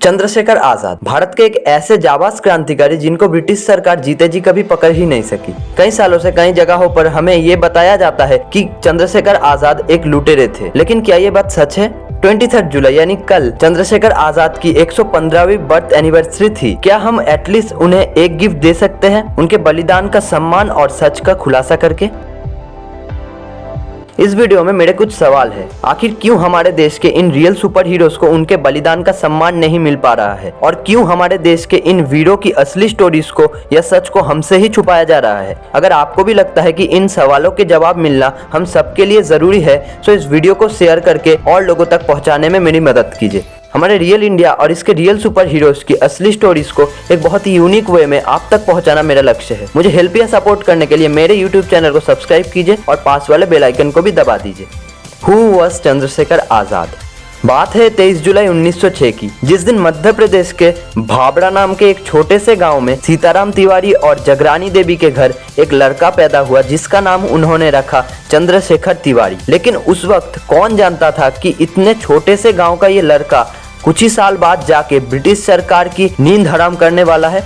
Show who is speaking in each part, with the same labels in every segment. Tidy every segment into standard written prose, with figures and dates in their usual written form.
Speaker 1: चंद्रशेखर आजाद भारत के एक ऐसे जाबाज क्रांतिकारी जिनको ब्रिटिश सरकार जीते जी कभी पकड़ ही नहीं सकी। कई सालों से कई जगहों पर हमें ये बताया जाता है कि चंद्रशेखर आजाद एक लुटेरे थे, लेकिन क्या ये बात सच है? 23 जुलाई यानी कल चंद्रशेखर आजाद की 115वीं बर्थ एनिवर्सरी थी। क्या हम एटलीस्ट उन्हें एक गिफ्ट दे सकते हैं उनके बलिदान का सम्मान और सच का खुलासा करके? इस वीडियो में मेरे कुछ सवाल है। आखिर क्यों हमारे देश के इन रियल सुपर हीरोज को उनके बलिदान का सम्मान नहीं मिल पा रहा है, और क्यों हमारे देश के इन वीरों की असली स्टोरीज को या सच को हमसे ही छुपाया जा रहा है। अगर आपको भी लगता है कि इन सवालों के जवाब मिलना हम सबके लिए जरूरी है, तो इस वीडियो को शेयर करके और लोगों तक पहुंचाने में मेरी मदद कीजिए। हमारे रियल इंडिया और इसके रियल सुपर हीरोज की असली स्टोरीज को एक बहुत ही यूनिक वे में आप तक पहुंचाना मेरा लक्ष्य है। मुझे हेल्प या सपोर्ट करने के लिए मेरे यूट्यूब चैनल को सब्सक्राइब कीजिए और पास वाले बेल आइकन को भी दबा दीजिए। Who was Chandrashekhar Azad? बात है 23 जुलाई 1906 की, जिस दिन मध्य प्रदेश के भाबड़ा नाम के एक छोटे से गांव में सीताराम तिवारी और जगरानी देवी के घर एक लड़का पैदा हुआ, जिसका नाम उन्होंने रखा चंद्रशेखर तिवारी। लेकिन उस वक्त कौन जानता था कि इतने छोटे से गांव का ये लड़का कुछ ही साल बाद जाके ब्रिटिश सरकार की नींद हराम करने वाला है।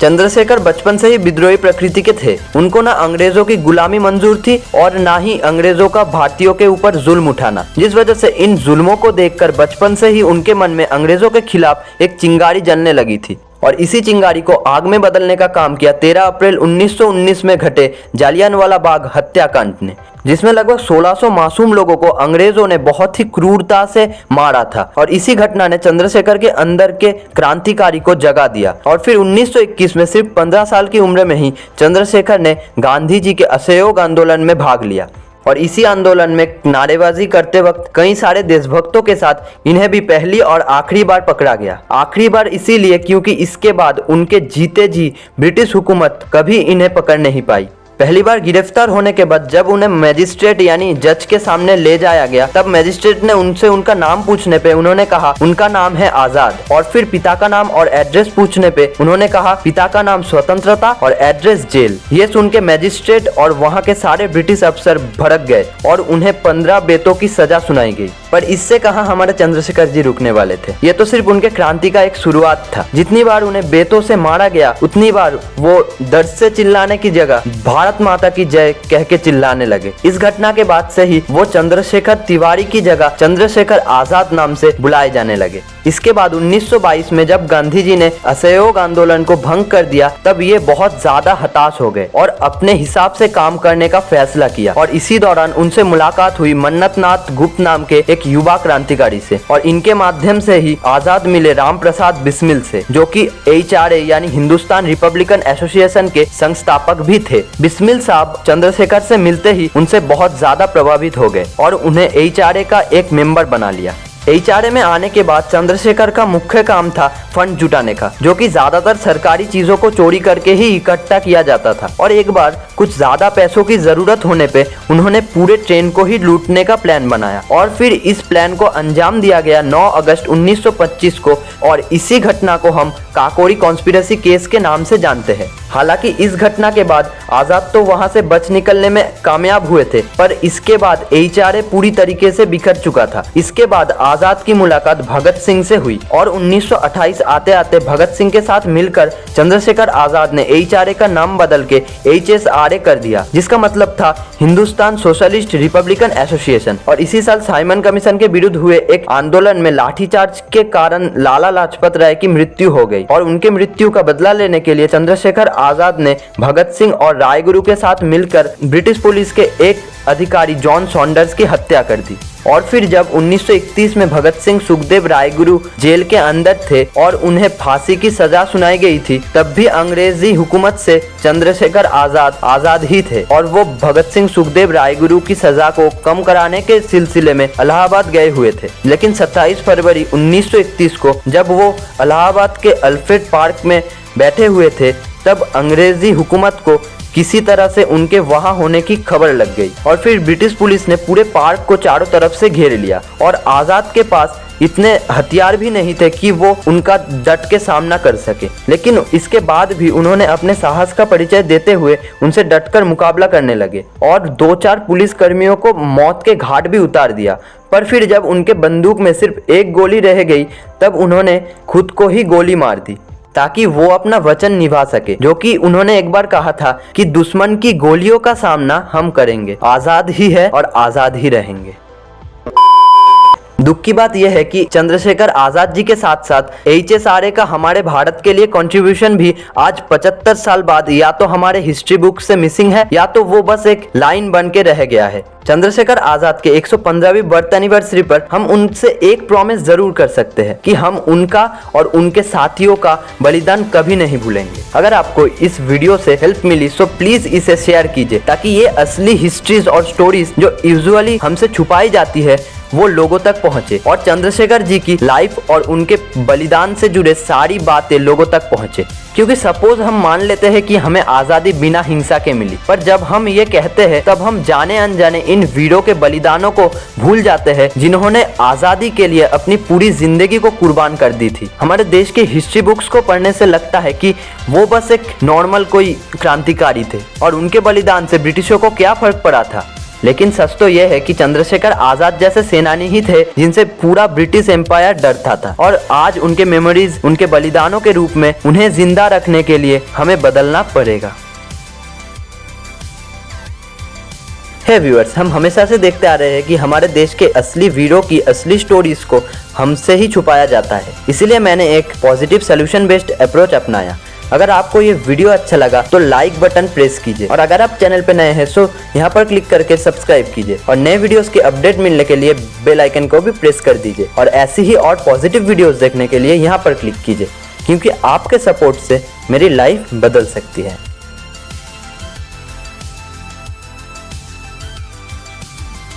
Speaker 1: चंद्रशेखर बचपन से ही विद्रोही प्रकृति के थे। उनको ना अंग्रेजों की गुलामी मंजूर थी और ना ही अंग्रेजों का भारतीयों के ऊपर जुल्म उठाना, जिस वजह से इन जुल्मों को देखकर बचपन से ही उनके मन में अंग्रेजों के खिलाफ एक चिंगारी जलने लगी थी। और इसी चिंगारी को आग में बदलने का काम किया 13 अप्रैल 1919 में घटे जालियांवाला बाग हत्याकांड ने, जिसमें लगभग 1600 मासूम लोगों को अंग्रेजों ने बहुत ही क्रूरता से मारा था। और इसी घटना ने चंद्रशेखर के अंदर के क्रांतिकारी को जगा दिया। और फिर 1921 में सिर्फ 15 साल की उम्र में ही चंद्रशेखर ने गांधी जी के असहयोग आंदोलन में भाग लिया। और इसी आंदोलन में नारेबाजी करते वक्त कई सारे देशभक्तों के साथ इन्हें भी पहली और आखिरी बार पकड़ा गया। आखिरी बार इसीलिए क्योंकि इसके बाद उनके जीते जी ब्रिटिश हुकूमत कभी इन्हें पकड़ नहीं पाई। पहली बार गिरफ्तार होने के बाद जब उन्हें मजिस्ट्रेट यानी जज के सामने ले जाया गया, तब मजिस्ट्रेट ने उनसे उनका नाम पूछने पे उन्होंने कहा उनका नाम है आजाद। और फिर पिता का नाम और एड्रेस पूछने पे उन्होंने कहा पिता का नाम स्वतंत्रता और एड्रेस जेल। ये सुन के मजिस्ट्रेट और वहाँ के सारे ब्रिटिश अफसर भड़क गए और उन्हें 15 बेतों की सजा सुनाई गई। पर इससे कहाँ हमारे चंद्रशेखर जी रुकने वाले थे। ये तो सिर्फ उनके क्रांति का एक शुरुआत था। जितनी बार उन्हें बेतों से मारा गया, उतनी बार वो दर्द से चिल्लाने की जगह भारत माता की जय कह के चिल्लाने लगे। इस घटना के बाद से ही वो चंद्रशेखर तिवारी की जगह चंद्रशेखर आजाद नाम से बुलाए जाने लगे। इसके बाद 1922 में जब गांधी जी ने असहयोग आंदोलन को भंग कर दिया, तब ये बहुत ज्यादा हताश हो गए और अपने हिसाब से काम करने का फैसला किया। और इसी दौरान उनसे मुलाकात हुई मन्नत नाथ गुप्त नाम के एक युवा क्रांतिकारी से, और इनके माध्यम से ही आजाद मिले राम प्रसाद बिस्मिल से, जो कि HRA यानी हिंदुस्तान रिपब्लिकन एसोसिएशन के संस्थापक भी थे। बिस्मिल साहब चंद्रशेखर से मिलते ही उनसे बहुत ज्यादा प्रभावित हो गए और उन्हें HRA का एक मेंबर बना लिया। HRA में आने के बाद चंद्रशेखर का मुख्य काम था फंड जुटाने का, जो कि ज्यादातर सरकारी चीजों को चोरी करके ही इकट्ठा किया जाता था। और एक बार कुछ ज्यादा पैसों की जरूरत होने पे उन्होंने पूरे ट्रेन को ही लूटने का प्लान बनाया और फिर इस प्लान को अंजाम दिया गया 9 अगस्त 1925 को। और इसी घटना को हम काकोरी कॉन्स्पिरेसी केस के नाम से जानते हैं। हालांकि इस घटना के बाद आजाद तो वहां से बच निकलने में कामयाब हुए थे, पर इसके बाद HRA पूरी तरीके से बिखर चुका था। इसके बाद आजाद की मुलाकात भगत सिंह से हुई और 1928 आते आते भगत सिंह के साथ मिलकर चंद्रशेखर आजाद ने HRA का नाम बदल के HSRA कर दिया, जिसका मतलब था हिंदुस्तान सोशलिस्ट रिपब्लिकन एसोसिएशन। और इसी साल साइमन कमीशन के विरुद्ध हुए एक आंदोलन में लाठीचार्ज के कारण लाला लाजपत राय की मृत्यु हो गई और उनके मृत्यु का बदला लेने के लिए चंद्रशेखर आजाद ने भगत सिंह और रायगुरु के साथ मिलकर ब्रिटिश पुलिस के एक अधिकारी जॉन सॉन्डर्स की हत्या कर दी। और फिर जब 1931 में भगत सिंह सुखदेव रायगुरु जेल के अंदर थे और उन्हें फांसी की सजा सुनाई गई थी, तब भी अंग्रेजी हुकूमत से चंद्रशेखर आजाद ही थे और वो भगत सिंह सुखदेव रायगुरु की सजा को कम कराने के सिलसिले में इलाहाबाद गए हुए थे। लेकिन 27 फरवरी 1931 को जब वो इलाहाबाद के अल्फ्रेड पार्क में बैठे हुए थे, तब अंग्रेजी हुकूमत को किसी तरह से उनके वहां होने की खबर लग गई और फिर ब्रिटिश पुलिस ने पूरे पार्क को चारों तरफ से घेर लिया। और आजाद के पास इतने हथियार भी नहीं थे कि वो उनका डट के सामना कर सके, लेकिन इसके बाद भी उन्होंने अपने साहस का परिचय देते हुए उनसे डटकर मुकाबला करने लगे और 2-4 पुलिस कर्मियों को मौत के घाट भी उतार दिया। पर फिर जब उनके बंदूक में सिर्फ एक गोली रह गई तब उन्होंने खुद को ही गोली मार दी ताकि वो अपना वचन निभा सके, जो कि उन्होंने एक बार कहा था कि दुश्मन की गोलियों का सामना हम करेंगे, आजाद ही है और आजाद ही रहेंगे। दुख की बात यह है कि चंद्रशेखर आजाद जी के साथ साथ HSRA का हमारे भारत के लिए कंट्रीब्यूशन भी आज 75 साल बाद या तो हमारे हिस्ट्री बुक से मिसिंग है या तो वो बस एक लाइन बन के रह गया है। चंद्रशेखर आजाद के 115वीं बर्थ एनिवर्सरी पर हम उनसे एक प्रॉमिस जरूर कर सकते हैं कि हम उनका और उनके साथियों का बलिदान कभी नहीं भूलेंगे। अगर आपको इस वीडियो से हेल्प मिली तो प्लीज इसे शेयर कीजिए ताकि ये असली हिस्ट्रीज और स्टोरीज जो यूजुअली हमसे छुपाई जाती है वो लोगों तक पहुंचे और चंद्रशेखर जी की लाइफ और उनके बलिदान से जुड़े सारी बातें लोगों तक पहुंचे। क्योंकि सपोज हम मान लेते हैं कि हमें आज़ादी बिना हिंसा के मिली, पर जब हम ये कहते हैं तब हम जाने अनजाने इन वीरों के बलिदानों को भूल जाते हैं जिन्होंने आज़ादी के लिए अपनी पूरी जिंदगी को कुर्बान कर दी थी। हमारे देश के हिस्ट्री बुक्स को पढ़ने से लगता है कि वो बस एक नॉर्मल कोई क्रांतिकारी थे और उनके बलिदान से ब्रिटिशों को क्या फर्क पड़ा था। लेकिन सच तो यह है कि चंद्रशेखर आजाद जैसे सेनानी ही थे जिनसे पूरा ब्रिटिश एम्पायर डरता था और आज उनके मेमोरीज, उनके बलिदानों के रूप में उन्हें जिंदा रखने के लिए हमें बदलना पड़ेगा। हे व्यूअर्स, हम हमेशा से देखते आ रहे हैं कि हमारे देश के असली वीरों की असली स्टोरीज को हमसे ही छुपाया जाता है। इसीलिए मैंने एक पॉजिटिव सोल्यूशन बेस्ड अप्रोच अपनाया। अगर आपको ये वीडियो अच्छा लगा तो लाइक बटन प्रेस कीजिए और अगर आप चैनल पर नए हैं तो यहाँ पर क्लिक करके सब्सक्राइब कीजिए और नए वीडियोस के अपडेट मिलने के लिए बेल आइकन को भी प्रेस कर दीजिए और ऐसी ही और पॉजिटिव वीडियोस देखने के लिए यहाँ पर क्लिक कीजिए, क्योंकि आपके सपोर्ट से मेरी लाइफ बदल सकती है।